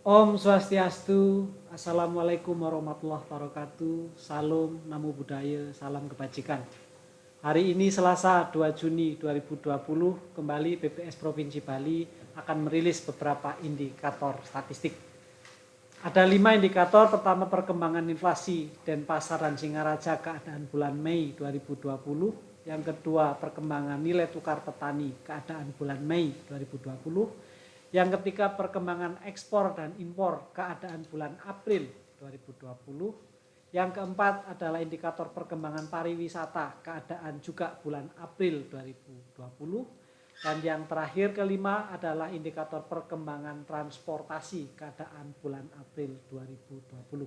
Om Swastiastu, Assalamualaikum warahmatullahi wabarakatuh, Salam, Namo Buddhaya, Salam Kebajikan. Hari ini Selasa 2 Juni 2020, kembali BPS Provinsi Bali akan merilis beberapa indikator statistik. Ada 5 indikator, pertama perkembangan inflasi Denpasar dan Singaraja keadaan bulan Mei 2020, yang kedua perkembangan nilai tukar petani keadaan bulan Mei 2020, yang ketiga perkembangan ekspor dan impor keadaan bulan April 2020, yang keempat adalah indikator perkembangan pariwisata keadaan juga bulan April 2020, dan yang terakhir kelima adalah indikator perkembangan transportasi keadaan bulan April 2020.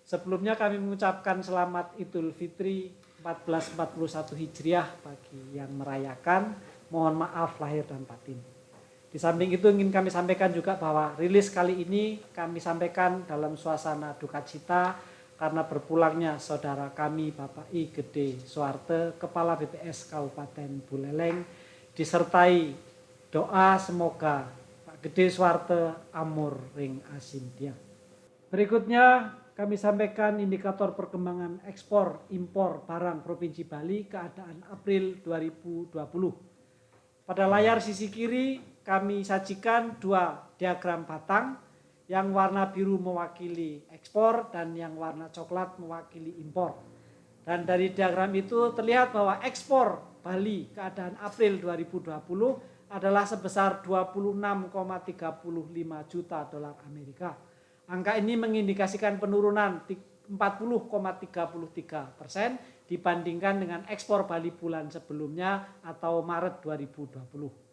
Sebelumnya kami mengucapkan selamat Idul Fitri 1441 Hijriah bagi yang merayakan. Mohon maaf lahir dan batin. Di samping itu ingin kami sampaikan juga bahwa rilis kali ini kami sampaikan dalam suasana duka cita karena berpulangnya saudara kami Bapak I Gede Suwarte, Kepala BPS Kabupaten Buleleng, disertai doa semoga Pak Gede Suwarte amur ring asintia. Berikutnya kami sampaikan indikator perkembangan ekspor impor barang Provinsi Bali keadaan April 2020. Pada layar sisi kiri kami sajikan dua diagram batang, yang warna biru mewakili ekspor dan yang warna coklat mewakili impor. Dan dari diagram itu terlihat bahwa ekspor Bali keadaan April 2020 adalah sebesar 26,35 juta dolar Amerika. Angka ini mengindikasikan penurunan 40,33% dibandingkan dengan ekspor Bali bulan sebelumnya atau Maret 2020.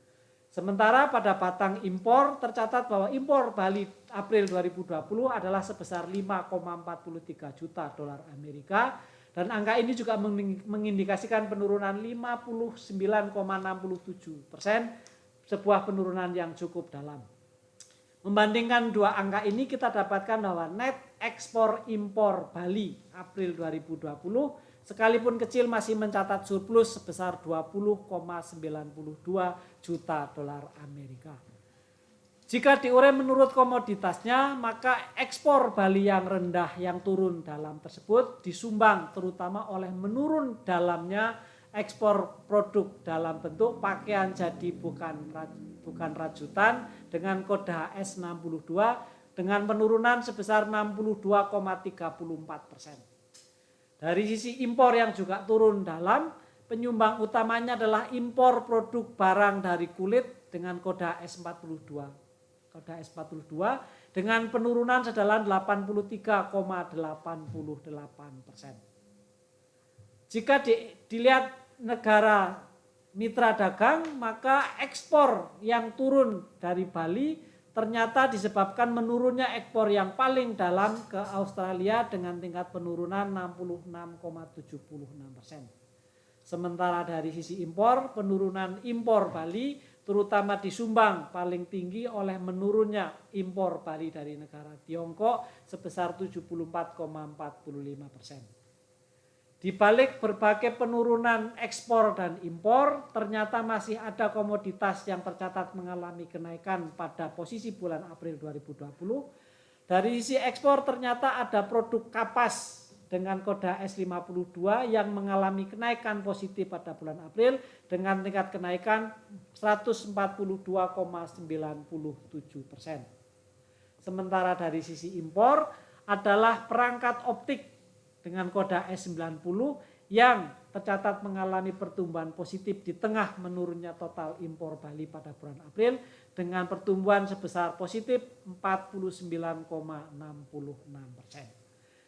Sementara pada batang impor tercatat bahwa impor Bali April 2020 adalah sebesar 5,43 juta dolar Amerika, dan angka ini juga mengindikasikan penurunan 59,67%, sebuah penurunan yang cukup dalam. Membandingkan dua angka ini kita dapatkan bahwa net ekspor impor Bali April 2020 sekalipun kecil masih mencatat surplus sebesar 20,92 juta dolar Amerika. Jika diurai menurut komoditasnya, maka ekspor Bali yang rendah yang turun dalam tersebut disumbang terutama oleh menurun dalamnya ekspor produk dalam bentuk pakaian jadi bukan rajutan dengan kode HS62 dengan penurunan sebesar 62,34%. Dari sisi impor yang juga turun dalam, penyumbang utamanya adalah impor produk barang dari kulit dengan kode S42. Kode S42 dengan penurunan sedalam 83,88%. Jika dilihat negara mitra dagang, maka ekspor yang turun dari Bali ternyata disebabkan menurunnya ekspor yang paling dalam ke Australia dengan tingkat penurunan 66,76%. Sementara dari sisi impor, penurunan impor Bali terutama disumbang paling tinggi oleh menurunnya impor Bali dari negara Tiongkok sebesar 74,45%. Di balik berbagai penurunan ekspor dan impor, ternyata masih ada komoditas yang tercatat mengalami kenaikan pada posisi bulan April 2020. Dari sisi ekspor ternyata ada produk kapas dengan kode S52 yang mengalami kenaikan positif pada bulan April dengan tingkat kenaikan 142,97%. Sementara dari sisi impor adalah perangkat optik dengan kode S90 yang tercatat mengalami pertumbuhan positif di tengah menurunnya total impor Bali pada bulan April dengan pertumbuhan sebesar positif 49,66%.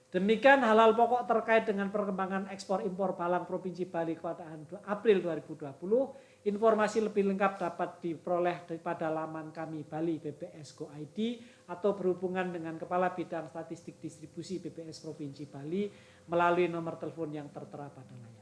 Demikian hal-hal pokok terkait dengan perkembangan ekspor impor barang Provinsi Bali keadaan April 2020. Informasi lebih lengkap dapat diperoleh daripada laman kami Bali BPS Go ID atau berhubungan dengan Kepala Bidang Statistik Distribusi BPS Provinsi Bali melalui nomor telepon yang tertera pada layar.